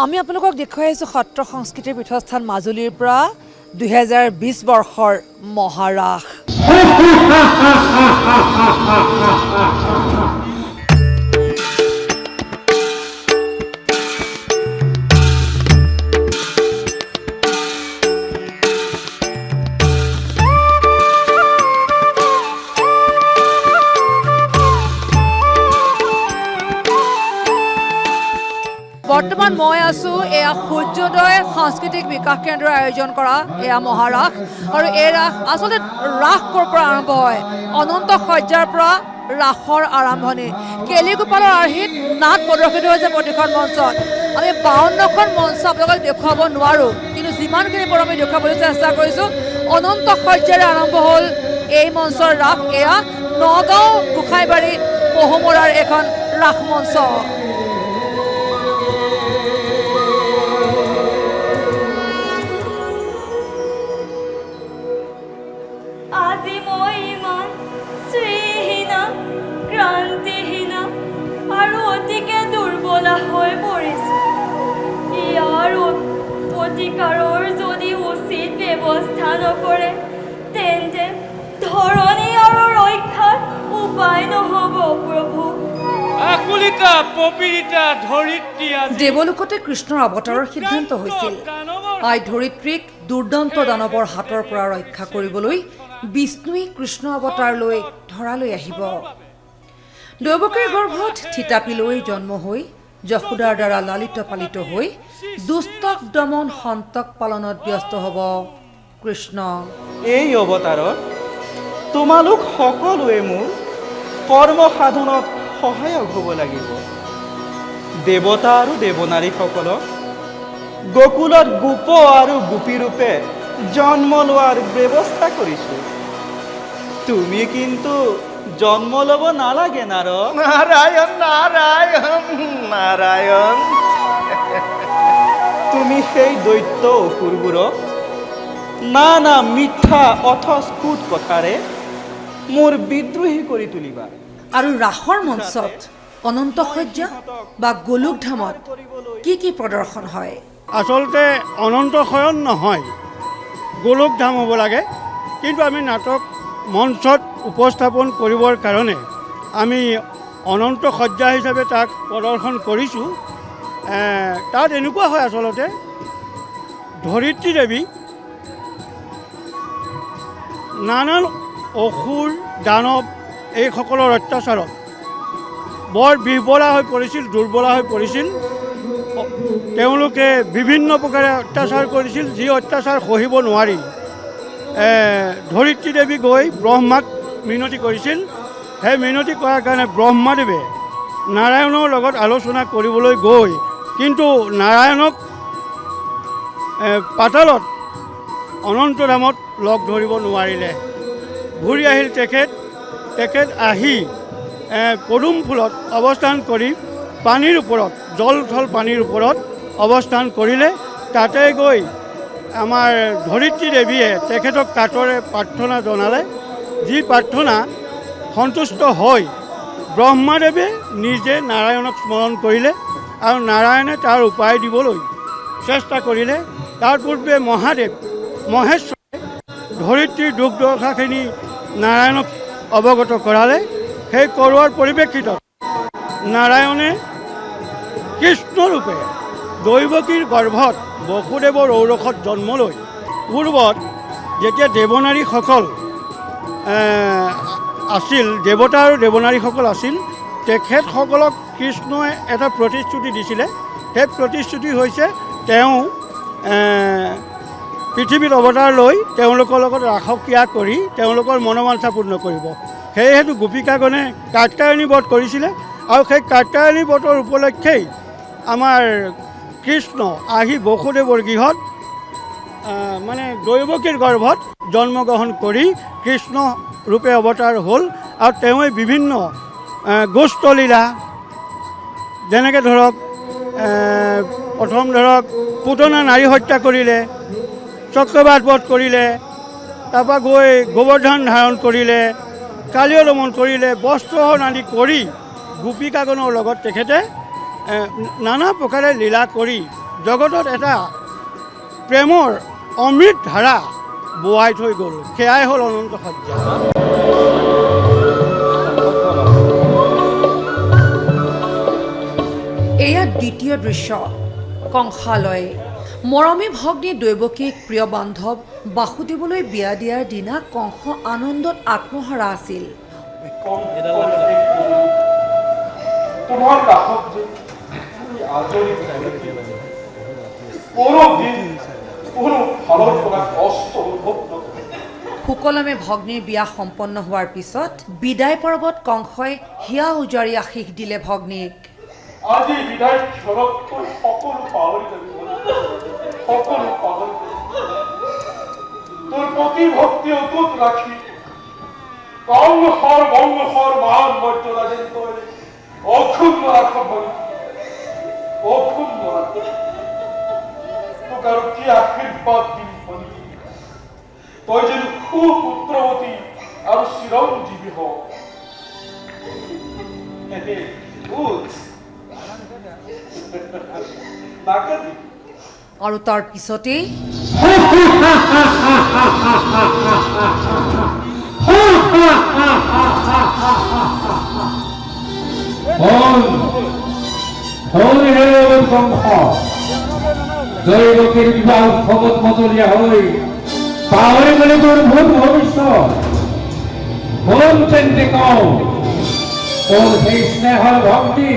আমি আপোনালোকক দেখুৱাই আছোঁ সত্ৰ সংস্কৃতিৰ পীঠস্থান মাজুলীৰ পৰা 2020 বৰ্ষৰ মহাৰাস। বৰ্তমান মই আছোঁ এয়া সূৰ্যোদয় সাংস্কৃতিক বিকাশ কেন্দ্ৰৰ আয়োজন কৰা এয়া মহাৰাস আৰু এই ৰাস আচলতে ৰাস ক'ৰ পৰা আৰম্ভ হয় অনন্ত সজ্জাৰ পৰা ৰাসৰ আৰম্ভণি কেলিগোপালৰ আৰ্হিত নাট প্ৰদৰ্শিত হৈছে প্ৰতিখন মঞ্চত আমি 52খন মঞ্চ আপোনালোকক দেখুৱাব নোৱাৰোঁ কিন্তু যিমানখিনি পাৰোঁ আমি দেখুৱাবলৈ চেষ্টা কৰিছোঁ অনন্ত সজ্জাৰে আৰম্ভ হ'ল এই মঞ্চৰ ৰাস এয়া নগাঁও গোসাঁইবাৰী পহুমৰাৰ এখন ৰাস মঞ্চ। আজি মই ইমান শ্ৰীহীনা ক্ৰান্তিহীনা আৰু অতিকে দুৰ্বলা হৈ পৰিছোঁ। ইয়াৰ প্ৰতিকাৰৰ যদি উচিত ব্যৱস্থা নকৰে তেন্তে ধৰণী আৰু ৰক্ষাৰ উপায় নহ'ব প্ৰভু। দেৱলোকতে কৃষ্ণৰ অৱতাৰৰ সিদ্ধান্ত হৈছিল আই ধৰিত্ৰীক দুৰ্দান্ত দানৱৰ হাতৰ পৰা ৰক্ষা কৰিবলৈ বিষ্ণুই কৃষ্ণ অৱতাৰ লৈ ধৰালৈ আহিব। দৈৱকীৰ গৰ্ভত থিতাপি লৈ জন্ম হৈ যশোদাৰ দ্বাৰা লালিত পালিত হৈ দুষ্টক দমন সন্তক পালনত ব্যস্ত হ'ব কৃষ্ণ। এই অৱতাৰত তোমালোক সকলোৱে মোৰ কৰ্ম সাধনত সহায়ক হ'ব লাগিব। দেৱতা আৰু দেৱনাৰীসকলক গোকুলত গোপ আৰু গোপী ৰূপে জন্ম লোৱাৰ ব্যৱস্থা কৰিছোঁ। তুমি কিন্তু জন্ম ল'ব নালাগে নাৰদ। নাৰায়ণ নাৰায়ণ নাৰায়ণ। তুমি সেই দৈত্য অসুৰবোৰক নানা মিথ্যা অথচ কুট কথাৰে মোৰ বিদ্ৰোহী কৰি তুলিবা। আৰু ৰাসৰ মঞ্চত অনন্ত সজ্জা বা গোলোকধামত কি প্ৰদৰ্শন হয়? আচলতে অনন্ত শয়ন নহয়, গোলোকধাম হ'ব লাগে। কিন্তু আমি নাটক মঞ্চত উপস্থাপন কৰিবৰ কাৰণে আমি অনন্ত সজ্জা হিচাপে তাক প্ৰদৰ্শন কৰিছোঁ। তাত এনেকুৱা হয় আচলতে ধৰিত্ৰী দেৱী নানান অসুৰ দানৱ এইসকলৰ অত্যাচাৰত বৰ বিহবলা হৈ পৰিছিল, দুৰ্বলা হৈ পৰিছিল। তেওঁলোকে বিভিন্ন প্ৰকাৰে অত্যাচাৰ কৰিছিল, যি অত্যাচাৰ সহিব নোৱাৰি ধৰিত্ৰী দেৱী গৈ ব্ৰহ্মাক মিনতি কৰিছিল। সেই মিনতি কৰাৰ কাৰণে ব্ৰহ্মাদেৱে নাৰায়ণৰ লগত আলোচনা কৰিবলৈ গৈ কিন্তু নাৰায়ণক পাতালত অনন্তধামত লগ ধৰিব নোৱাৰিলে। ঘূৰি আহিল তেখেত আহি পদুম ফুলত অৱস্থান কৰি পানীৰ ওপৰত জল পানীৰ ওপৰত অৱস্থান কৰিলে। তাতে গৈ আমাৰ ধৰিত্ৰী দেৱীয়ে তেখেতক কাটৰে প্ৰাৰ্থনা জনালে। যি প্ৰাৰ্থনা সন্তুষ্ট হৈ ব্ৰহ্মাদেৱে নিজে নাৰায়ণক স্মৰণ কৰিলে আৰু নাৰায়ণে তাৰ উপায় দিবলৈ চেষ্টা কৰিলে। তাৰ পূৰ্বে মহেশ্বৰে ধৰিত্ৰীৰ দুখ দশাখিনি নাৰায়ণক অৱগত কৰালে। সেই কৰোৱাৰ পৰিপ্ৰেক্ষিতত নাৰায়ণে কৃষ্ণৰূপে দৈৱকীৰ গৰ্ভত বসুদেৱৰ ঔৰসত জন্ম লৈ পূৰ্বত যেতিয়া দেৱনাৰীসকল আছিল, দেৱতা আৰু দেৱনাৰীসকল আছিল, তেখেতসকলক কৃষ্ণই এটা প্ৰতিশ্ৰুতি দিছিলে। সেই প্ৰতিশ্ৰুতি হৈছে তেওঁ পৃথিৱীত অৱতাৰ লৈ তেওঁলোকৰ লগত ৰাসক্ৰিয়া কৰি তেওঁলোকৰ মনোবাঞ্ছা পূৰ্ণ কৰিব। সেয়েহেতু গোপিকাগণে কাত্যায়নী ব্ৰত কৰিছিলে আৰু সেই কাত্যায়নী ব্ৰতৰ উপলক্ষেই আমাৰ কৃষ্ণ আহি বসুদেৱৰ গৃহত মানে দৈৱকীৰ গৰ্ভত জন্মগ্ৰহণ কৰি কৃষ্ণ ৰূপে অৱতাৰ হ'ল। আৰু তেওঁৱে বিভিন্ন গোষ্ঠলীলা যেনেকৈ ধৰক প্ৰথম ধৰক পুতনা নাৰী হত্যা কৰিলে, চক্ৰবাদ বধ কৰিলে, তাৰপৰা গৈ গোবৰ্ধন ধাৰণ কৰিলে, কালিয় দমন কৰিলে, বস্ত্ৰহৰণ আদি কৰি গোপিকাগণৰ লগত তেখেতে নানা প্ৰকাৰে লীলা কৰি জগতত এটা প্ৰেমৰ অমৃত ধাৰা বোৱাই থৈ গ'ল। সেয়াই হ'ল অনন্ত সজ্জা। এয়া দ্বিতীয় দৃশ্য কংসালয়। মৰমী ভগ্নী দৈৱকীক প্ৰিয় বান্ধৱ বাসুদেৱলৈ বিয়া দিয়াৰ দিনা কংস আনন্দত আত্মহাৰা আছিল। তোমাৰ কাষত যে আজৰি কোনো দিন কোনো ফালৰ পৰা কষ্ট অনুভৱ নকৰে। সুকলমে ভগ্নীৰ বিয়া সম্পন্ন হোৱাৰ পিছত বিদায় পৰ্বত কংসই হিয়া উজাৰি আশীষ দিলে ভগ্নীক। আজি বিদায় ক্ষণতকৈ সকলো পাহৰি যাবি, সকলো পাহৰি যাবি। তোৰ প্ৰতি ভক্তি অটুট ৰাখি কংসৰ বংশৰ মান মৰ্যাদা যেন তই অক্ষুণ্ণ ৰাখব, অক্ষুণ্ণ ৰাখ। তোক আৰু কি আশীৰ্বাদ দিম বনি, তই যেন সুপুত্ৰৱতী আৰু চিৰঞ্জীৱী হ। আৰু তাৰ পিছতেই দৈৱকীৰ বিবাহ উৎসৱত মতলীয়া হৈ পাহৰি গ'লে তোৰ ভূত ভৱিষ্যত। মন তেন্তে কওঁ, তোৰ সেই স্নেহৰ ভক্তি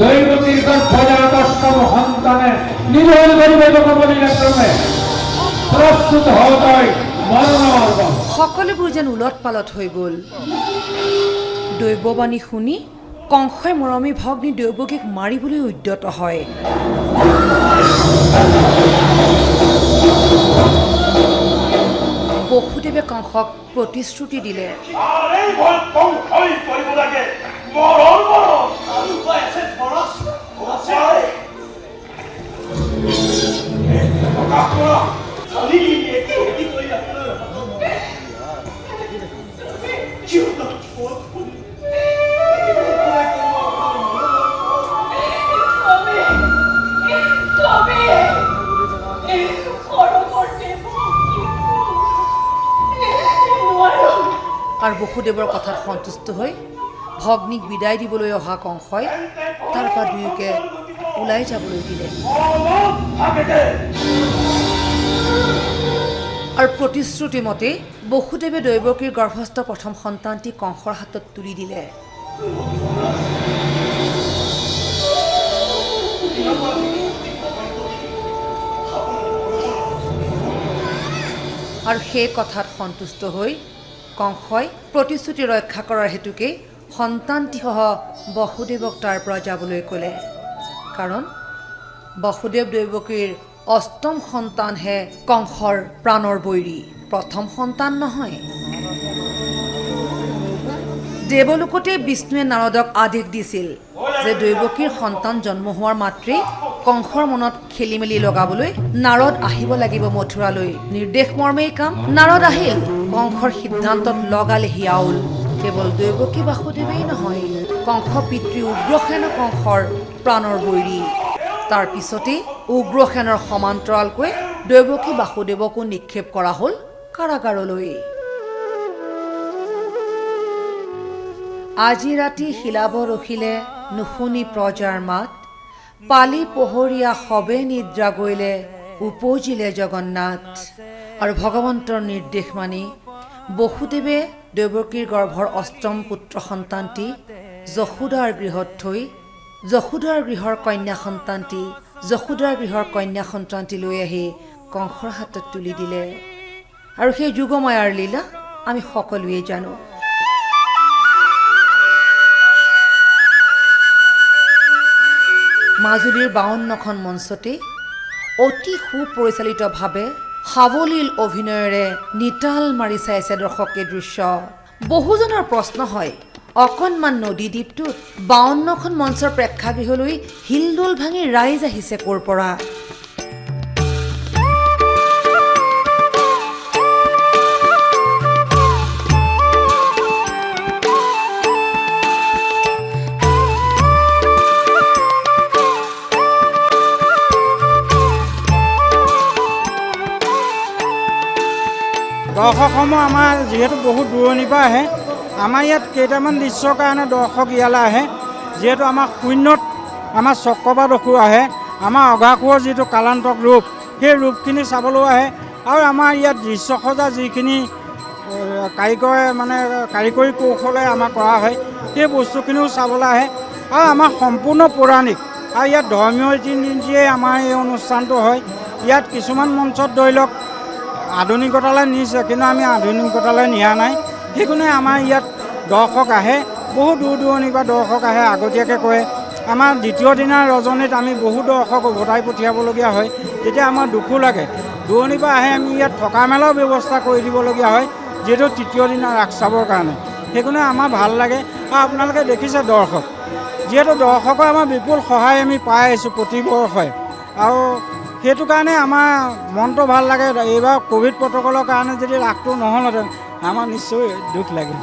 দৈৱকীৰ গৰ্ভজাত অষ্টম সন্তানে নিৰ্ভৰ কৰিব ক'বলগীয়া ক্ৰমে প্ৰস্তুত হ তই মৰণৰ। সকলোবোৰ যেন উলট পালট হৈ গ'ল। দৈৱবাণী শুনি কংসই মৰমী ভগ্নী দৈৱকীক মাৰিবলৈ উদ্যত হয়। বসুদেৱে কংসক প্ৰতিশ্ৰুতি দিলে, আৰু বসুদেৱৰ কথাত সন্তুষ্ট হৈ ভগ্নীক বিদায় দিবলৈ অহা কংসই তাৰ পৰা দুয়োকে ওলাই যাবলৈ দিলে আৰু প্ৰতিশ্ৰুতি মতে বসুদেৱে দৈৱকীৰ গৰ্ভস্থ প্ৰথম সন্তানটি কংসৰ হাতত তুলি দিলে। আৰু সেই কথাত সন্তুষ্ট হৈ কংসই প্ৰতিশ্ৰুতি ৰক্ষা কৰাৰ হেতুকে সন্তানটিসহ বসুদেৱক তাৰ পৰা যাবলৈ ক'লে। কাৰণ বসুদেৱ দৈৱকীৰ অষ্টম সন্তানহে কংসৰ প্ৰাণৰ বৈৰী, প্ৰথম সন্তান নহয়। দেৱলোকতে বিষ্ণুৱে নাৰদক আদেশ দিছিল যে দৈৱকীৰ সন্তান জন্ম হোৱাৰ মাত্ৰেই কংসৰ মনত খেলি মেলি লগাবলৈ নাৰদ আহিব লাগিব মথুৰালৈ। নিৰ্দেশ মৰ্মেই কাম। নাৰদ আহিল, কংসৰ সিদ্ধান্তত লগালে হিয়াউল। কেৱল দৈৱকী বাসুদেৱেই নহয়, কংস পিতৃ উগ্ৰসেন কংসৰ প্ৰাণৰ বৈৰী। তাৰ পিছতেই উগ্ৰসেনৰ সমান্তৰালকৈ দৈৱকী বাসুদেৱকো নিক্ষেপ কৰা হ'ল কাৰাগাৰলৈ। আজি ৰাতি শিলাব ৰখিলে নুশুনি প্ৰজাৰ মাত, পালি পোহৰীয়া সবে নিদ্ৰা গৈলে উপজিলে জগন্নাথ। আৰু ভগৱন্তৰ নিৰ্দেশ মানি বসুদেৱে দৈৱকীৰ গৰ্ভৰ অষ্টম পুত্ৰ সন্তানটি যশোদাৰ গৃহত থৈ যশোদাৰ গৃহৰ কন্যা সন্তানটি লৈ আহি কংসৰ হাতত তুলি দিলে। আৰু সেই যুগমায়াৰ লীলা আমি সকলোৱে জানো। মাজুলীৰ 52খন মঞ্চতে অতি সুপৰিচালিতভাৱে সাৱলীল অভিনয়েৰে নিতাল মাৰি চাইছে দৰ্শকে দৃশ্য। বহুজনৰ প্ৰশ্ন হয়, অকণমান নদীদ্বীপটোত 52খন মঞ্চৰ প্ৰেক্ষাগৃহলৈ হিলদোল ভাঙি ৰাইজ আহিছে ক'ৰ পৰা? দৰ্শকসমূহ আমাৰ যিহেতু বহুত দূৰণিৰ পৰা আহে, আমাৰ ইয়াত কেইটামান দৃশ্যৰ কাৰণে দৰ্শক ইয়ালৈ আহে। যিহেতু আমাৰ শূন্যত আমাৰ চক্ৰবাদসু আহে, আমাৰ অঘাসুৰৰ যিটো কালান্তক ৰূপ, সেই ৰূপখিনি চাবলৈও আহে। আৰু আমাৰ ইয়াত দৃশ্য সজা যিখিনি কাৰিকৰী কৌশলে আমাৰ কৰা হয়, সেই বস্তুখিনিও চাবলৈ আহে। আৰু আমাৰ সম্পূৰ্ণ পৌৰাণিক আৰু ইয়াত ধৰ্মীয় ৰীতি নীতিয়ে আমাৰ এই অনুষ্ঠানটো হয়। ইয়াত কিছুমান মঞ্চত ধৰি লওক আধুনিকতালৈ নিছে, কিন্তু আমি আধুনিকতালৈ নিয়া নাই। সেইকাৰণে আমাৰ ইয়াত দৰ্শক আহে, বহু দূৰ দূৰণিৰ পৰা দৰ্শক আহে, আগতীয়াকৈ কয়। আমাৰ দ্বিতীয় দিনাৰ ৰজনীত আমি বহু দৰ্শক উভতাই পঠিয়াবলগীয়া হয়, তেতিয়া আমাৰ দুখো লাগে। দূৰণিৰ পৰা আহে, আমি ইয়াত থকা মেলাৰ ব্যৱস্থা কৰি দিবলগীয়া হয়, যিহেতু তৃতীয় দিনা ৰাস চাবৰ কাৰণে। সেইকাৰণে আমাৰ ভাল লাগে। আৰু আপোনালোকে দেখিছে দৰ্শক, যিহেতু দৰ্শকৰ আমাৰ বিপুল সহায় আমি পাই আহিছোঁ প্ৰতি বৰ্ষই। আৰু সেইটো কাৰণে আমাৰ মনটো ভাল লাগে। এইবাৰ ক'ভিড প্ৰট'কলৰ কাৰণে যদি ৰাসটো নহ'লহেঁতেন আমাৰ নিশ্চয় দুখ লাগিল।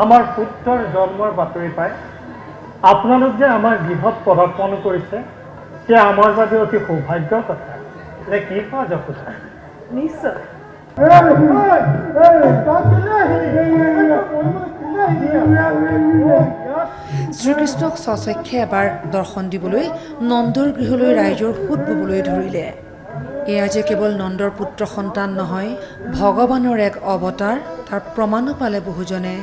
আমাৰ পুত্ৰৰ জন্মৰ বাতৰি পাই আপোনালোক যে আমাৰ গৃহত পদাৰ্পণ কৰিছে, সেয়া আমাৰ বাবে অতি সৌভাগ্যৰ কথা। যে কি কোৱা যশোদা? নিশ্চয়। শ্ৰীকৃষ্ণক স্বচক্ষে এবাৰ দৰ্শন দিবলৈ নন্দৰ গৃহলৈ ৰাইজৰ সোঁত ববলৈ ধৰিলে। এয়া যে কেৱল নন্দৰ পুত্ৰ সন্তান নহয়, ভগৱানৰ এক অৱতাৰ, তাৰ প্ৰমাণো পালে বহুজনে।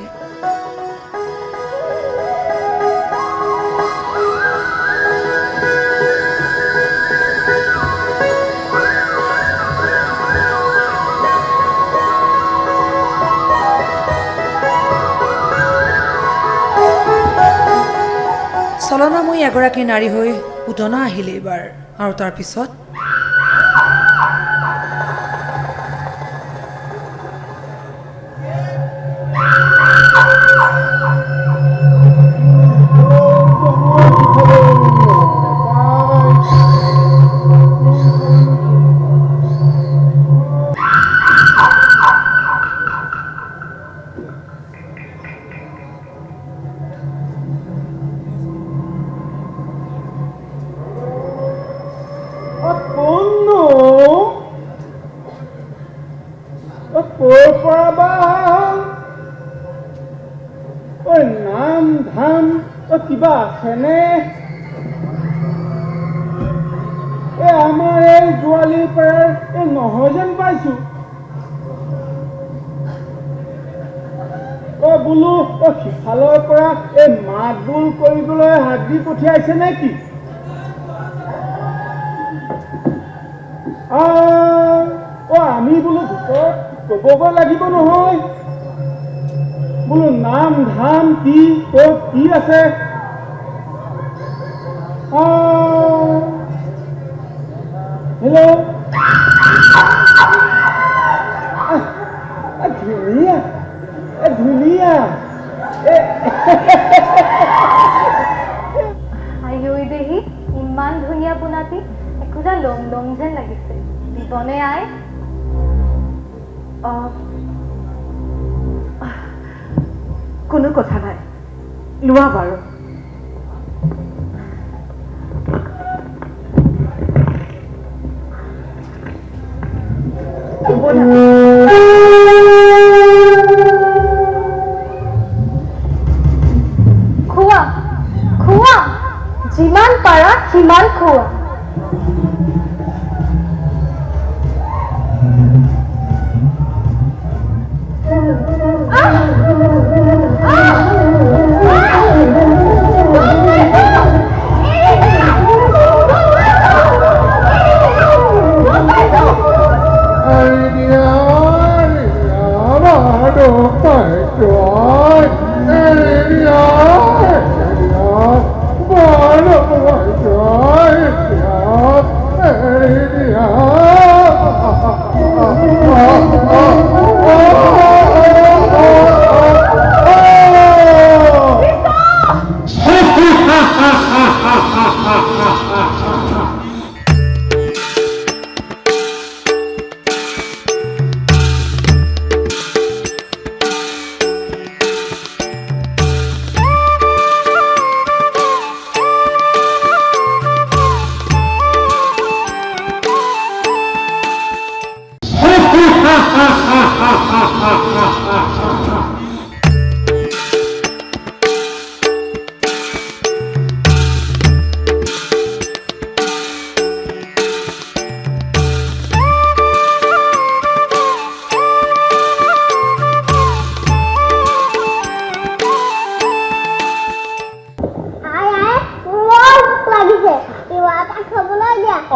চলনাময়ী এগৰাকী নাৰী হৈ পুতনা আহিলে এইবাৰ, আৰু তাৰপিছত ক'ৰ পৰা বা ঐ নাম ধাম কিবা আছেনে? আমাৰ এই গোৱালিৰ পৰা নহয় যেন পাইছো। বোলো সিফালৰ পৰা মাত বোল কৰিবলৈ হাত দি পঠিয়াইছে নেকি? আমি বোলো ভিতৰত ক'বগৈ লাগিব নহয়। বোলো নাম ধাম কি ক'ত কি আছে? হেল্ল', ধুনীয়া ধুনীয়া। আইঐ দেহি, ইমান ধুনীয়া পোনাটি, একোটা লম লম যেন লাগিছে। দিবনে আই? কোনো কথা নাই, লোৱা বাৰু। খোৱা খোৱা, যিমান পাৰা সিমান খোৱা।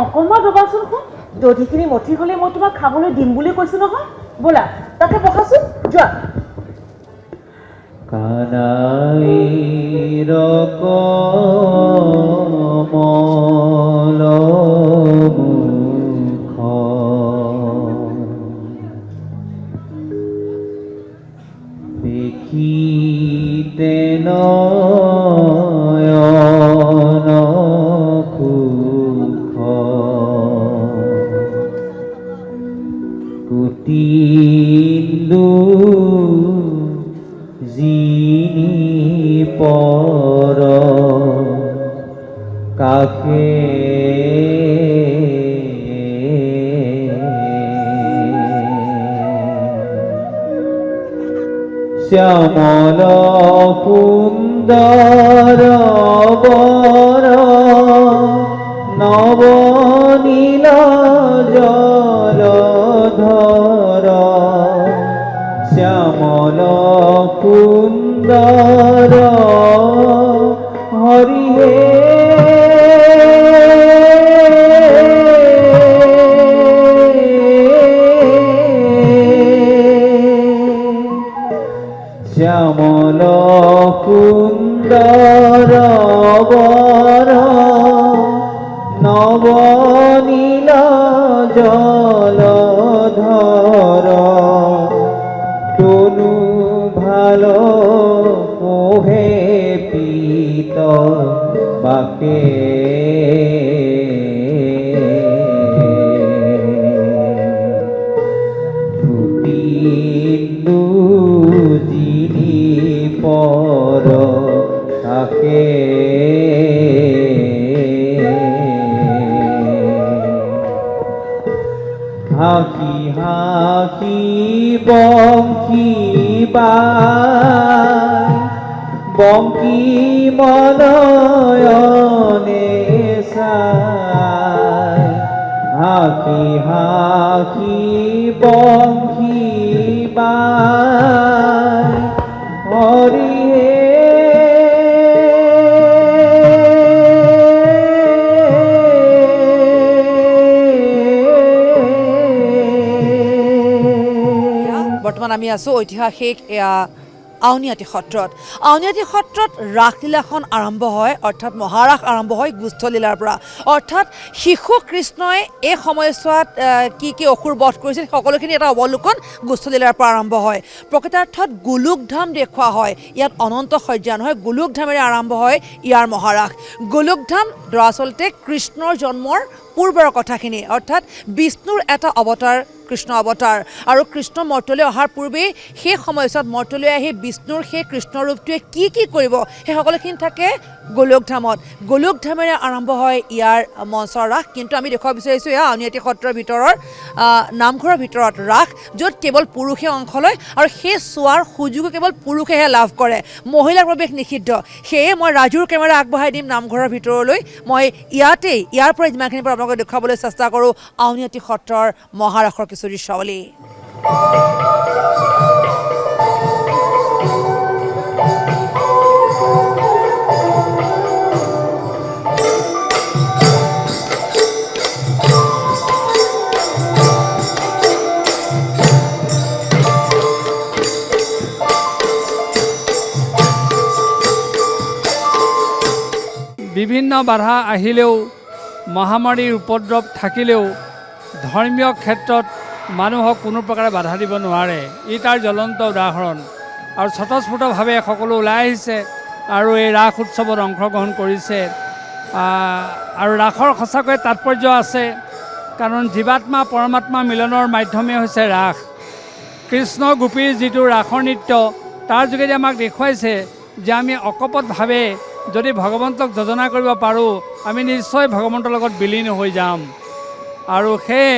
অকণমান ৰ'বাচোন, দধিখিনি মঠি হ'লে মই তোমাক খাবলৈ দিম বুলি কৈছো নহয়। ব'লা তাতে বহাচোন, যোৱা। কানাইৰ কমল মুখ দেখিতে নয়ন সুখ কুটিন্দু যিনি পৰ কাষে শ্যামল সুন্দৰ বৰ নৱনীল জলধৰ শ্যামল সুন্দৰ হৰিহে শ্যামল সুন্দৰ বৰ নৱনীল জলধৰ তনু ভাল মোহে পীত বাকে কুটিন্দু যিনি পৰ কাষে হাসি হাসি বংশী বাই বংশী মনয়নে চাই হাসি হাসি বংশী বাই হৰি বৰ্তমান আমি আছোঁ ঐতিহাসিক আউনীআটী সত্ৰত। আউনীআটী সত্ৰত ৰাসলীলাখন আৰম্ভ হয়, অৰ্থাৎ মহাৰাস আৰম্ভ হয় গুষ্ঠলীলাৰ পৰা। অৰ্থাৎ শিশু কৃষ্ণই এই সময়ছোৱাত কি কি অসুৰ বধ কৰিছিল সকলোখিনি এটা অৱলোকন গুষ্ঠলীলাৰ পৰা আৰম্ভ হয়। প্ৰকৃতাৰ্থত গোলোকধাম দেখুওৱা হয়। ইয়াত অনন্ত সজ্জা নহয়, গোলোকধামেৰে আৰম্ভ হয় ইয়াৰ মহাৰাস। গোলোকধাম দৰাচলতে কৃষ্ণৰ জন্মৰ পূৰ্বৰ কথাখিনি, অৰ্থাৎ বিষ্ণুৰ এটা অৱতাৰ কৃষ্ণ অৱতাৰ, আৰু কৃষ্ণ মৰ্তলৈ অহাৰ পূৰ্বেই সেই সময়ছোৱাত মৰ্তলৈ আহি বিষ্ণুৰ সেই কৃষ্ণ ৰূপটোৱে কি কি কৰিব সেই সকলোখিনি থাকে গোলোকধামত। গোলোকধামেৰে আৰম্ভ হয় ইয়াৰ মঞ্চৰ ৰাস। কিন্তু আমি দেখুৱাব বিচাৰিছোঁ এয়া আউনীআটী সত্ৰৰ ভিতৰৰ নামঘৰৰ ভিতৰত ৰাস, য'ত কেৱল পুৰুষে অংশ লয় আৰু সেই চোৱাৰ সুযোগো কেৱল পুৰুষেহে লাভ কৰে, মহিলাৰ প্ৰৱেশ নিষিদ্ধ। সেয়ে মই ৰাজুৰ কেমেৰা আগবঢ়াই দিম নামঘৰৰ ভিতৰলৈ। মই ইয়াৰ পৰা যিমানখিনি পৰা আপোনালোকক দেখুৱাবলৈ চেষ্টা কৰোঁ আউনীআটী সত্ৰৰ মহাৰাসৰ কিছু দৃশ্যাৱলী। বিভিন্ন বাধা আহিলেও মহামাৰীৰ উপদ্ৰৱ থাকিলেও ধৰ্মীয় ক্ষেত্ৰত মানুহক কোনো প্ৰকাৰে বাধা দিব নোৱাৰে। ই তাৰ জ্বলন্ত উদাহৰণ। আৰু স্বতঃস্ফূৰ্তভাৱে সকলো ওলাই আহিছে আৰু এই ৰাস উৎসৱত অংশগ্ৰহণ কৰিছে। আৰু ৰাসৰ সঁচাকৈ তাৎপৰ্য আছে, কাৰণ জীৱাত্মা পৰমাত্মা মিলনৰ মাধ্যমেই হৈছে ৰাস। কৃষ্ণ গোপীৰ যিটো ৰাসৰ নৃত্য, তাৰ যোগেদি আমাক দেখুৱাইছে যে আমি অকপটভাৱে যদি ভগৱন্তক যোজনা কৰিব পাৰোঁ, আমি নিশ্চয় ভগৱন্তৰ লগত বিলীন হৈ যাম। আৰু সেই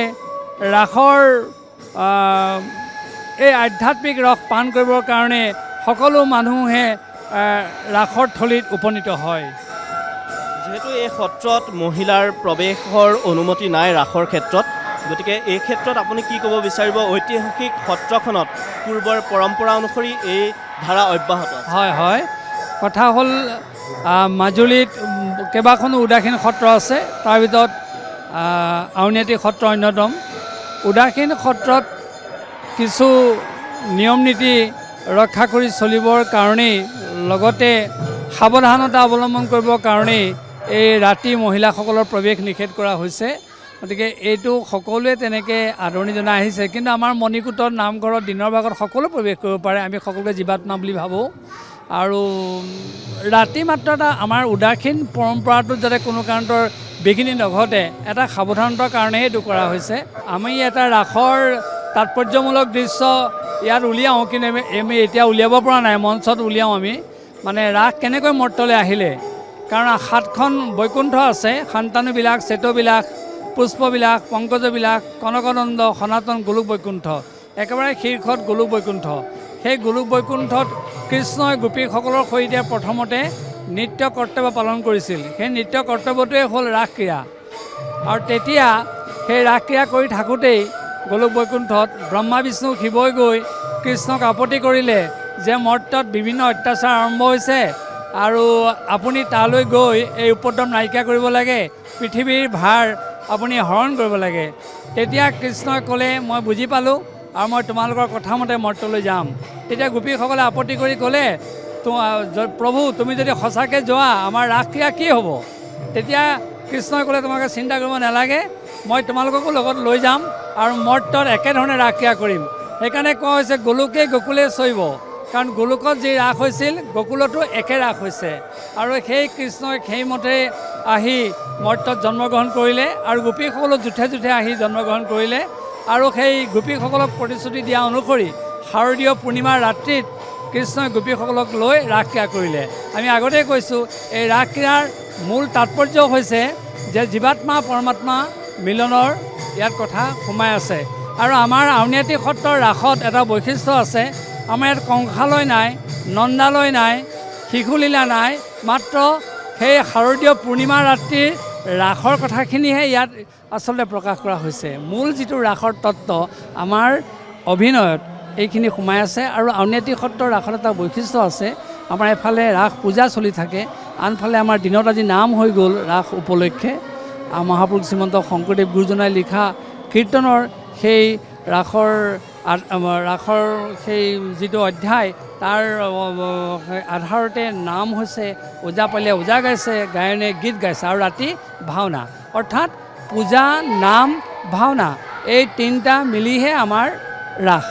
ৰাসৰ এই আধ্যাত্মিক ৰস পান কৰিবৰ কাৰণে সকলো মানুহে ৰাসৰ থলীত উপনীত হয়। যিহেতু এই সত্ৰত মহিলাৰ প্ৰৱেশৰ অনুমতি নাই ৰাসৰ ক্ষেত্ৰত, গতিকে এই ক্ষেত্ৰত আপুনি কি ক'ব বিচাৰিব? ঐতিহাসিক সত্ৰখনত পূৰ্বৰ পৰম্পৰা অনুসৰি এই ধাৰা অব্যাহত আছে। হয়, কথা হ'ল মাজুলীত কেইবাখনো উদাসীন সত্ৰ আছে, তাৰ ভিতৰত আউনীআটী সত্ৰ অন্যতম। উদাসীন সত্ৰত কিছু নিয়ম নীতি ৰক্ষা কৰি চলিবৰ কাৰণেই, লগতে সাৱধানতা অৱলম্বন কৰিবৰ কাৰণেই এই ৰাতি মহিলাসকলৰ প্ৰৱেশ নিষেধ কৰা হৈছে। গতিকে এইটো সকলোৱে তেনেকৈ আদৰণি জনাই আহিছে। কিন্তু আমাৰ মণিকূটত নামঘৰত দিনৰ ভাগত সকলো প্ৰৱেশ কৰিব পাৰে, আমি সকলোকে জীৱাত্মা বুলি ভাবোঁ। আৰু ৰাতি মাত্ৰ এটা আমাৰ উদাসীন পৰম্পৰাটোত যাতে কোনো কাৰণৰ বিঘিনি নঘটে, এটা সাৱধানতাৰ কাৰণেহে এইটো কৰা হৈছে। আমি এটা ৰাসৰ তাৎপৰ্যমূলক দৃশ্য ইয়াত উলিয়াওঁ, কিন্তু আমি এতিয়া উলিয়াব পৰা নাই। মঞ্চত উলিয়াওঁ আমি, মানে ৰাস কেনেকৈ মৰ্তলৈ আহিলে। কাৰণ 7খন বৈকুণ্ঠ আছে, শান্তানুবিলাস, চেতবিলাস, পুষ্পবিলাস, পংকজবিলাস, কনকনন্দ, সনাতন, গোলোক বৈকুণ্ঠ। একেবাৰে শীৰ্ষত গোলোক বৈকুণ্ঠ। সেই গোলোক বৈকুণ্ঠত কৃষ্ণই গোপীসকলৰ সৈতে প্ৰথমতে নৃত্য কৰ্তব্য পালন কৰিছিল। সেই নৃত্য কৰ্তব্যটোৱে হ'ল ৰাসক্ৰীড়া। আৰু তেতিয়া সেই ৰাসক্ৰীড়া কৰি থাকোঁতেই গোলোক বৈকুণ্ঠত ব্ৰহ্মা বিষ্ণু শিৱই গৈ কৃষ্ণক আপত্তি কৰিলে যে মৰ্তত বিভিন্ন অত্যাচাৰ আৰম্ভ হৈছে আৰু আপুনি তালৈ গৈ এই উপদ্ৰৱ নাইকিয়া কৰিব লাগে, পৃথিৱীৰ ভাৰ আপুনি হৰণ কৰিব লাগে। তেতিয়া কৃষ্ণই ক'লে, মই বুজি পালোঁ আৰু মই তোমালোকৰ কথামতে মৰ্তলৈ যাম। তেতিয়া গোপীসকলে আপত্তি কৰি ক'লে, প্ৰভু তুমি যদি সঁচাকৈ যোৱা আমাৰ ৰাসক্ৰীড়া কি হ'ব? তেতিয়া কৃষ্ণই ক'লে, তোমালোকে চিন্তা কৰিব নালাগে, মই তোমালোককো লগত লৈ যাম আৰু মৰ্তত একেধৰণে ৰাসক্ৰীড়া কৰিম। সেইকাৰণে কোৱা হৈছে গোলোকে গোকুলে চৈব, কাৰণ গোলোকত যি ৰাস হৈছিল গোকুলতো একে ৰাস হৈছে। আৰু সেই কৃষ্ণই সেইমতে আহি মৰ্তত জন্মগ্ৰহণ কৰিলে আৰু গোপীসকলক জোঠে জোঠে আহি জন্মগ্ৰহণ কৰিলে। আৰু সেই গোপীসকলক প্ৰতিশ্ৰুতি দিয়া অনুসৰি শাৰদীয় পূৰ্ণিমাৰ ৰাত্ৰিত কৃষ্ণই গোপীসকলক লৈ ৰাসক্ৰীড়া কৰিলে। আমি আগতেই কৈছোঁ, এই ৰাসক্ৰীড়াৰ মূল তাৎপৰ্য হৈছে যে জীৱাত্মা পৰমাত্মা মিলনৰ ইয়াত কথা সোমাই আছে। আৰু আমাৰ আউনীআটী সত্ৰৰ ৰাসত এটা বৈশিষ্ট্য আছে, আমাৰ ইয়াত কংসালয় নাই, নন্দালয় নাই, শিশুলীলা নাই, মাত্ৰ সেই শাৰদীয় পূৰ্ণিমা ৰাত্ৰিৰ ৰাসৰ কথাখিনিহে ইয়াত আচলতে প্ৰকাশ কৰা হৈছে। মূল যিটো ৰাসৰ তত্ত্ব আমাৰ অভিনয়ত এইখিনি সোমাই আছে। আৰু আউনীআটী সত্ৰৰ ৰাসত এটা বৈশিষ্ট্য আছে, আমাৰ এফালে ৰাস পূজা চলি থাকে, আনফালে আমাৰ দিনত আজি নাম হৈ গ'ল ৰাস উপলক্ষে। মহাপুৰুষ শ্ৰীমন্ত শংকৰদেৱ গুৰুজনাই লিখা কীৰ্তনৰ সেই ৰাসৰ সেই যিটো অধ্যায় তাৰ আধাৰতে নাম হৈছে, ওজা পালে ওজা গাইছে, গায়নে গীত গাইছে, আৰু ৰাতি ভাওনা। অৰ্থাৎ পূজা, নাম, ভাওনা এই তিনিটা মিলিহে আমাৰ ৰাস।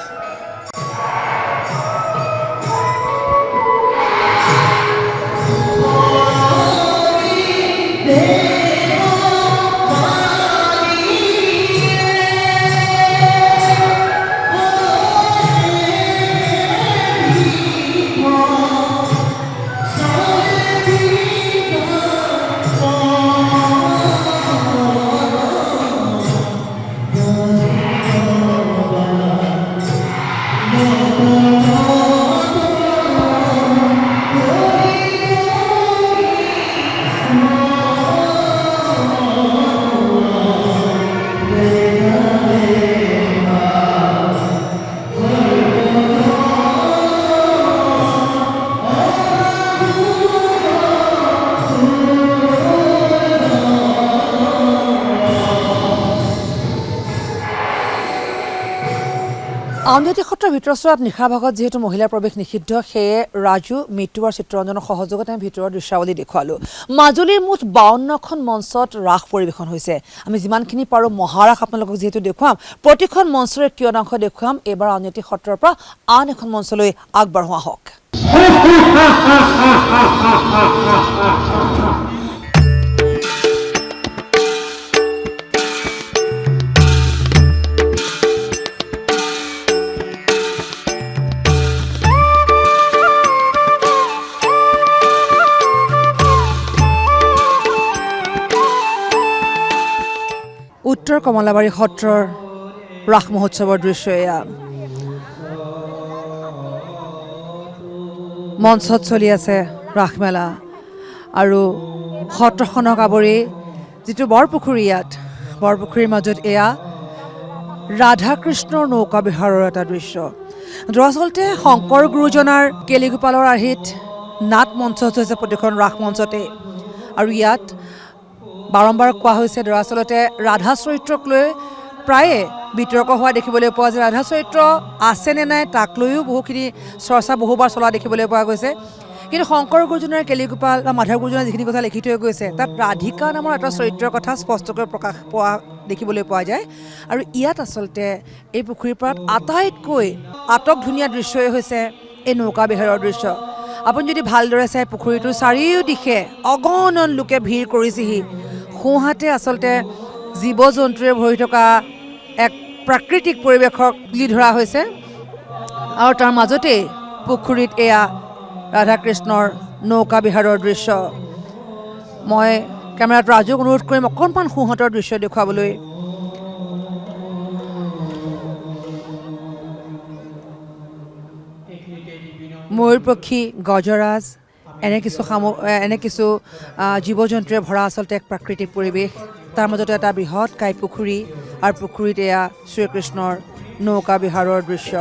আউনীআটী সত্ৰৰ ভিতৰচোৱাত নিশাৰ ভাগত যিহেতু মহিলাৰ প্ৰৱেশ নিষিদ্ধ, সেয়ে ৰাজু, মৃত্যু আৰু চিত্ৰৰঞ্জনৰ সহযোগত আমি ভিতৰৰ দৃশ্যাৱলী দেখুৱালোঁ। মাজুলীৰ মুঠ 52খন মঞ্চত ৰাস পৰিৱেশন হৈছে। আমি যিমানখিনি পাৰোঁ মহাৰাস আপোনালোকক যিহেতু দেখুৱাম, প্ৰতিখন মঞ্চৰে কিয়দাংশ দেখুৱাম। এইবাৰ আউনীআটী সত্ৰৰ পৰা আন এখন মঞ্চলৈ আগবাঢ়োৱা হওক। উত্তৰ কমলাবাৰী সত্ৰৰ ৰাস মহোৎসৱৰ দৃশ্য এয়া। মঞ্চত চলি আছে ৰাসমেলা আৰু সত্ৰখনক আৱৰি যিটো বৰপুখুৰী, ইয়াত বৰপুখুৰীৰ মাজত এয়া ৰাধা কৃষ্ণৰ নৌকা বিহাৰৰ এটা দৃশ্য। দৰাচলতে শংকৰ গুৰুজনাৰ কেলিগোপালৰ আৰ্হিত নাট মঞ্চ হৈছে প্ৰতিখন ৰাস মঞ্চতে। আৰু ইয়াত বাৰম্বাৰ কোৱা হৈছে, দৰাচলতে ৰাধা চৰিত্ৰক লৈ প্ৰায়ে বিতৰ্ক হোৱা দেখিবলৈ পোৱা যায়। ৰাধা চৰিত্ৰ আছেনে নাই তাক লৈও বহুখিনি চৰ্চা বহুবাৰ চলা দেখিবলৈ পোৱা গৈছে। কিন্তু শংকৰ গুৰুজনাৰ কেলিগোপাল বা মাধৱ গুৰুজনাৰ যিখিনি কথা লিখি থৈ গৈছে, তাত ৰাধিকা নামৰ এটা চৰিত্ৰৰ কথা স্পষ্টকৈ প্ৰকাশ পোৱা দেখিবলৈ পোৱা যায়। আৰু ইয়াত আচলতে এই পুখুৰীৰ পাৰত আটাইতকৈ আটক ধুনীয়া দৃশ্যই হৈছে এই নৌকা বিহাৰৰ দৃশ্য। আপুনি যদি ভালদৰে চাই পুখুৰীটোৰ চাৰিওদিশে অগণন লোকে ভিৰ কৰিছেহি। সোঁহাতে আচলতে জীৱ জন্তুৰে ভৰি থকা এক প্ৰাকৃতিক পৰিৱেশক তুলি ধৰা হৈছে, আৰু তাৰ মাজতেই পুখুৰীত এয়া ৰাধা কৃষ্ণৰ নৌকা বিহাৰৰ দৃশ্য। মই কেমেৰাত ৰাজুক অনুৰোধ কৰিম অকণমান সোঁহাতৰ দৃশ্য দেখুৱাবলৈ। ময়ূৰপক্ষী, গজৰাজ, এনে কিছু জীৱ জন্তুৰে ভৰা আচলতে এক প্ৰাকৃতিক পৰিৱেশ। তাৰ মাজতে এটা বৃহৎ কাই পুখুৰী, আৰু পুখুৰীত এয়া শ্ৰীকৃষ্ণৰ নৌকা বিহাৰৰ দৃশ্য।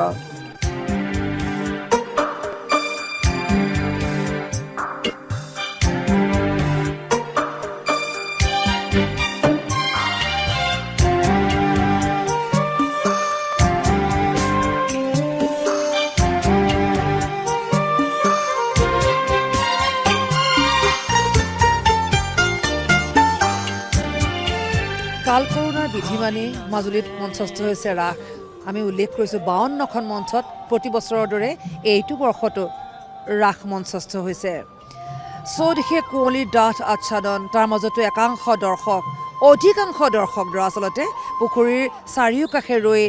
কাল কৰোণাৰ বিধি মানি মাজুলীত মঞ্চস্থ হৈছে ৰাস। আমি উল্লেখ কৰিছোঁ 52খন মঞ্চত প্ৰতি বছৰৰ দৰে এইটো বৰ্ষতো ৰাস মঞ্চস্থ হৈছে। চৌদিশে কুঁৱলীৰ ডাঠ আচ্ছাদন, তাৰ মাজতো অধিকাংশ দৰ্শক দৰাচলতে পুখুৰীৰ চাৰিওকাষে ৰৈ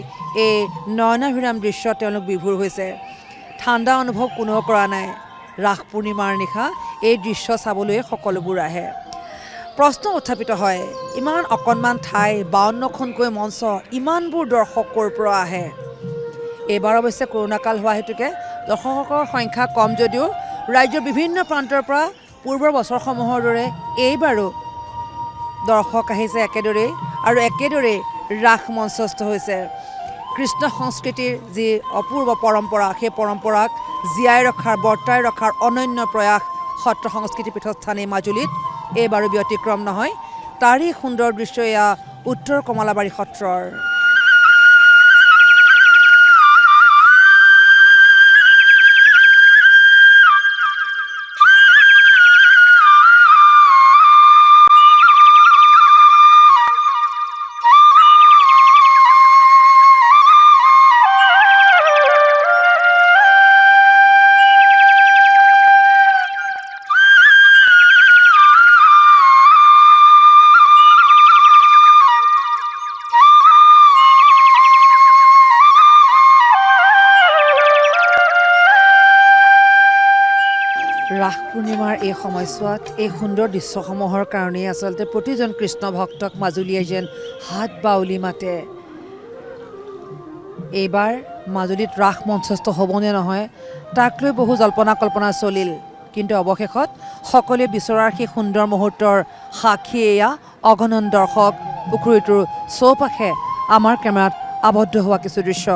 এই নয়নাভিৰাম দৃশ্যত তেওঁলোক বিভোৰ হৈছে। ঠাণ্ডা অনুভৱ কোনেও কৰা নাই। ৰাস পূৰ্ণিমাৰ নিশা এই দৃশ্য চাবলৈ সকলোবোৰ আহে। প্ৰশ্ন উত্থাপিত হয়, ইমান অকণমান ঠাই 52খনকৈ মঞ্চ, ইমানবোৰ দৰ্শক ক'ৰ পৰা আহে? এইবাৰ অৱশ্যে কৰোণা কাল হোৱা হেতুকে দৰ্শকৰ সংখ্যা কম যদিও ৰাজ্যৰ বিভিন্ন প্ৰান্তৰ পৰা পূৰ্বৰ বছৰসমূহৰ দৰে এইবাৰো দৰ্শক আহিছে একেদৰেই আৰু একেদৰেই ৰাস মঞ্চস্থ হৈছে। কৃষ্ণ সংস্কৃতিৰ যি অপূৰ্ব পৰম্পৰা, সেই পৰম্পৰাক জীয়াই ৰখাৰ, বৰ্তাই ৰখাৰ অনন্য প্ৰয়াস সত্ৰ সংস্কৃতি পীঠস্থান এই মাজুলীত এইবাৰো ব্যতিক্ৰম নহয়। তাৰেই সুন্দৰ দৃশ্য এয়া উত্তৰ কমলাবাৰী সত্ৰৰ। ৰাস পূৰ্ণিমাৰ এই সময়ছোৱাত এই সুন্দৰ দৃশ্যসমূহৰ কাৰণেই আচলতে প্ৰতিজন কৃষ্ণ ভক্তক মাজুলীয়ে যেন হাত বাউলি মাতে। এইবাৰ মাজুলীত ৰাস মঞ্চস্থ হ'বনে নহয় তাক লৈ বহু জল্পনা কল্পনা চলিল, কিন্তু অৱশেষত সকলোৱে বিচৰাৰ সেই সুন্দৰ মুহূৰ্তৰ সাক্ষী এয়া অগণন দৰ্শক পুখুৰীটোৰ চৌপাশে আমাৰ কেমেৰাত আবদ্ধ হোৱা কিছু দৃশ্য।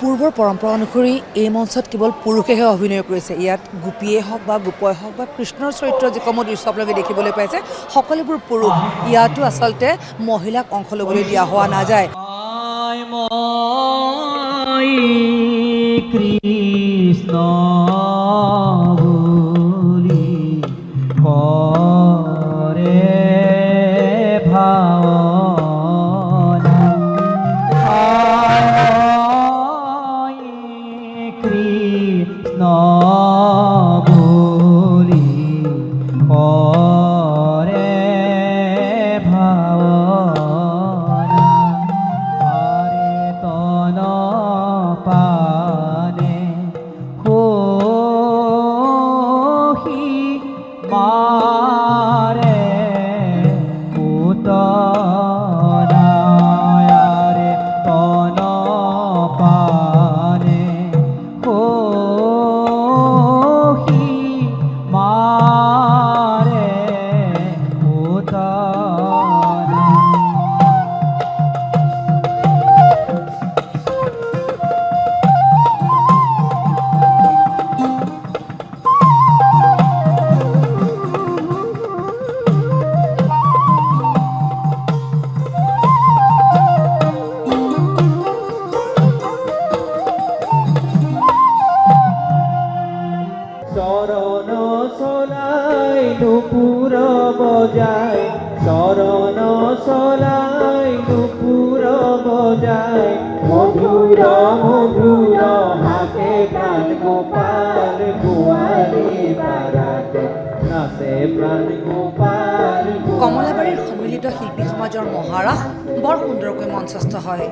পূৰ্বৰ পৰম্পৰা অনুসৰি এই মঞ্চত কেৱল পুৰুষেহে অভিনয় কৰিছে। ইয়াত গোপীয়ে হওক বা গোপই হওক বা কৃষ্ণৰ চৰিত্ৰ যিসমূহ দৃশ্য আপোনালোকে দেখিবলৈ পাইছে সকলোবোৰ পুৰুষ। ইয়াতো আচলতে মহিলাক অংশ ল'বলৈ দিয়া হোৱা নাযায়। কৃষ্ণ কমলাবাৰীৰ সন্মিলিত শিল্পী সমাজৰ মহাৰাস বৰ সুন্দৰকৈ মঞ্চস্থ হয়।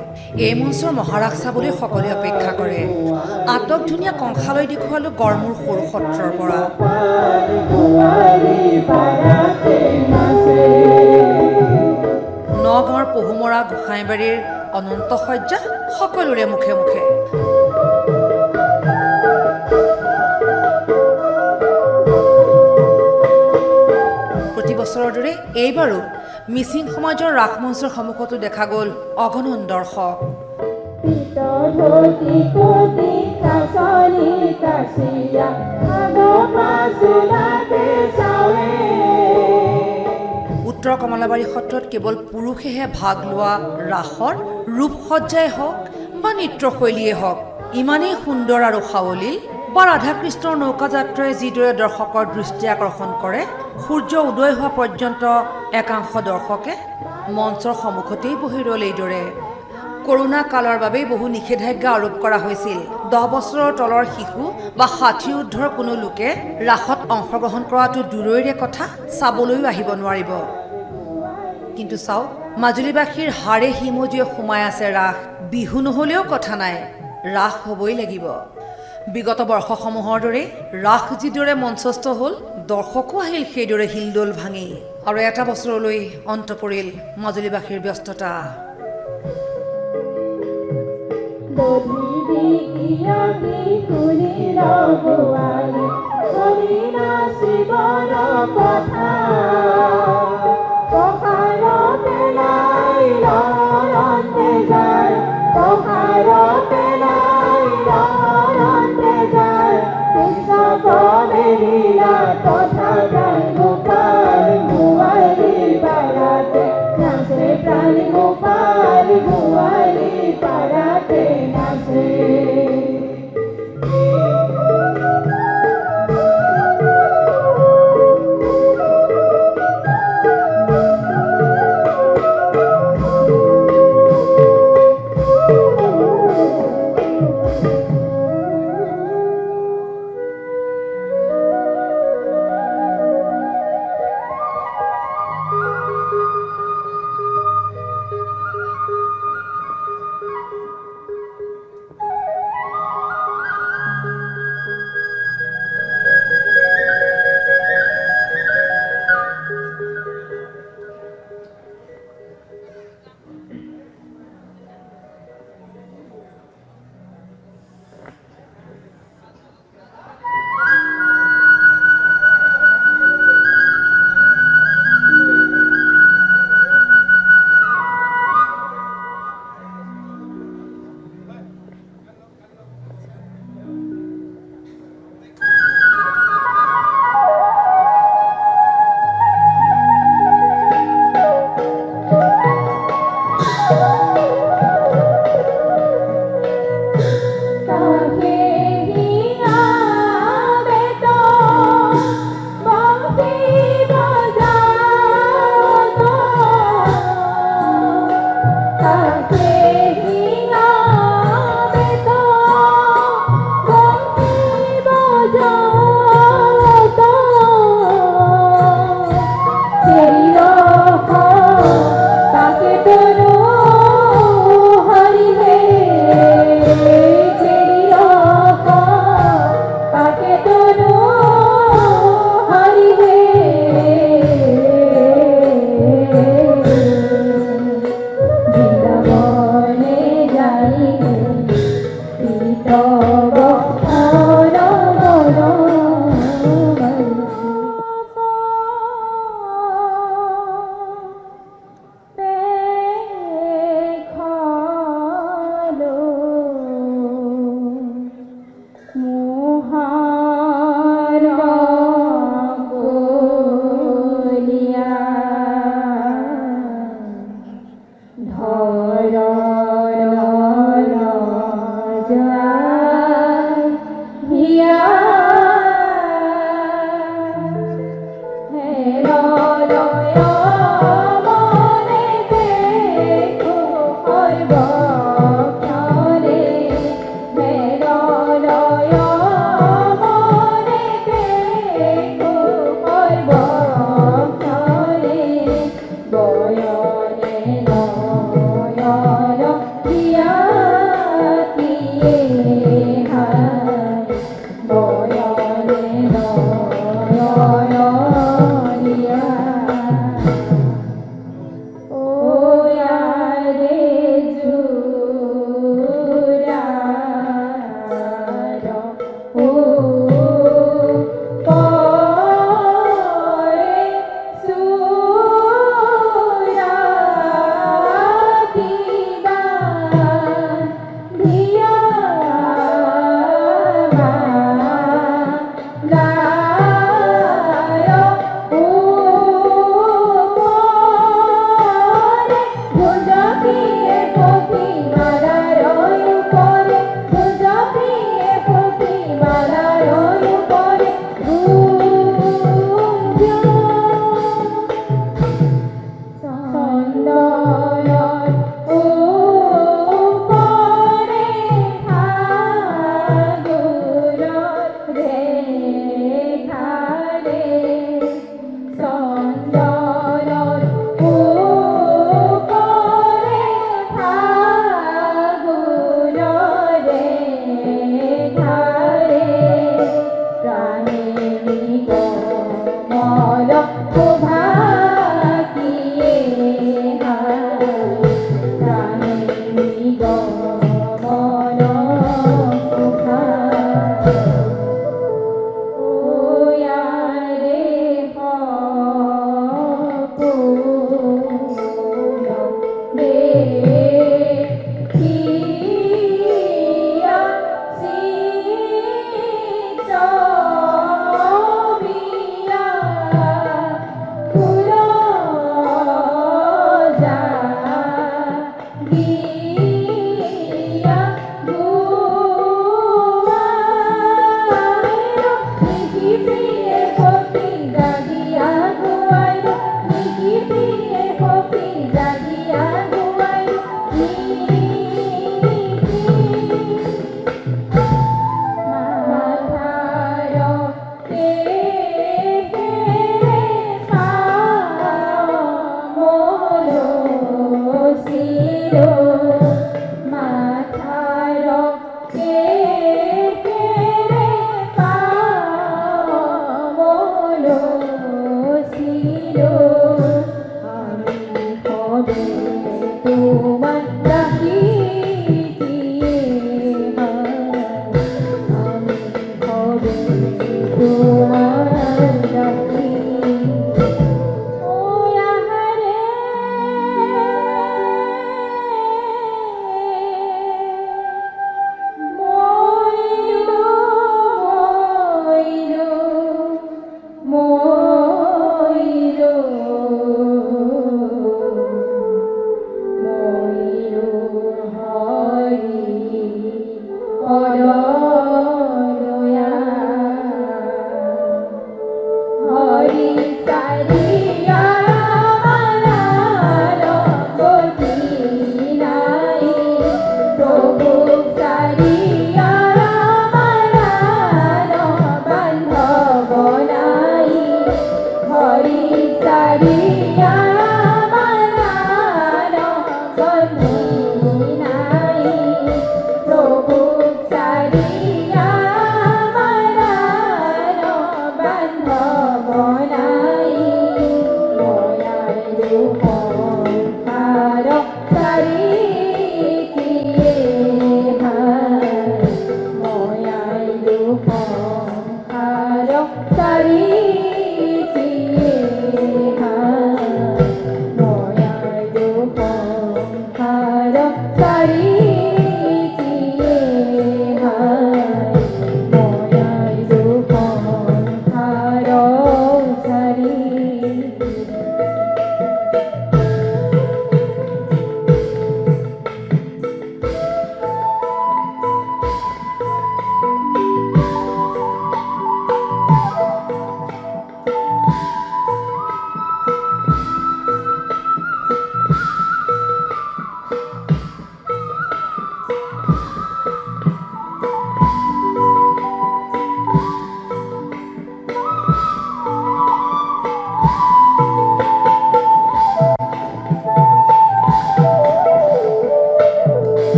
এই মঞ্চৰ মহাৰাস চাবলৈ সকলোৱে অপেক্ষা কৰে। আটক ধুনীয়া কংসালৈ দেখুৱালো গড়মূৰ সৰু সত্ৰৰ পৰা। নগাঁৱৰ পহুমৰা গোসাইবাৰীৰ অনন্ত সজ্জা সকলোৰে মুখে মুখে। প্ৰতি বছৰৰ দৰে দৰে এইবাৰো মিচিং সমাজৰ ৰাস মঞ্চৰ সন্মুখতো দেখা গ'ল অগণন দৰ্শক। উত্তৰ কমলাবাৰী সত্ৰত কেৱল পুৰুষেহে ভাগ লোৱা ৰাসৰ ৰূপসজ্জাই হওক বা নৃত্যশৈলীয়ে হওক ইমানেই সুন্দৰ আৰু সাৱলীল বা ৰাধাকৃষ্ণৰ নৌকাযাত্ৰাই যিদৰে দৰ্শকৰ দৃষ্টি আকৰ্ষণ কৰে, সূৰ্য উদয় হোৱা পৰ্যন্ত একাংশ দৰ্শকে মঞ্চৰ সন্মুখতেই বহি ৰ'ল এইদৰে। কৰোণা কালৰ বাবেই বহু নিষেধাজ্ঞা আৰোপ কৰা হৈছিল। 10 বছৰৰ তলৰ শিশু বা 60 ঊৰ্ধ্বৰ কোনো লোকে ৰাসত অংশগ্ৰহণ কৰাটো দূৰৈৰে কথা, চাবলৈও আহিব নোৱাৰিব। কিন্তু চাওক, মাজুলীবাসীৰ হাড়ে হিমজুৱে সোমাই আছে ৰাস। বিহু নহ'লেও কথা নাই, ৰাস হ'বই লাগিব। বিগত বৰ্ষসমূহৰ দৰে ৰাস যিদৰে মঞ্চস্থ হ'ল, দৰ্শকো আহিল সেইদৰে হিলদোল ভাঙি। আৰু এটা বছৰলৈ অন্ত পৰিল মাজুলীবাসীৰ ব্যস্ততা। Oh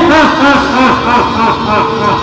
ha ha ha ha ha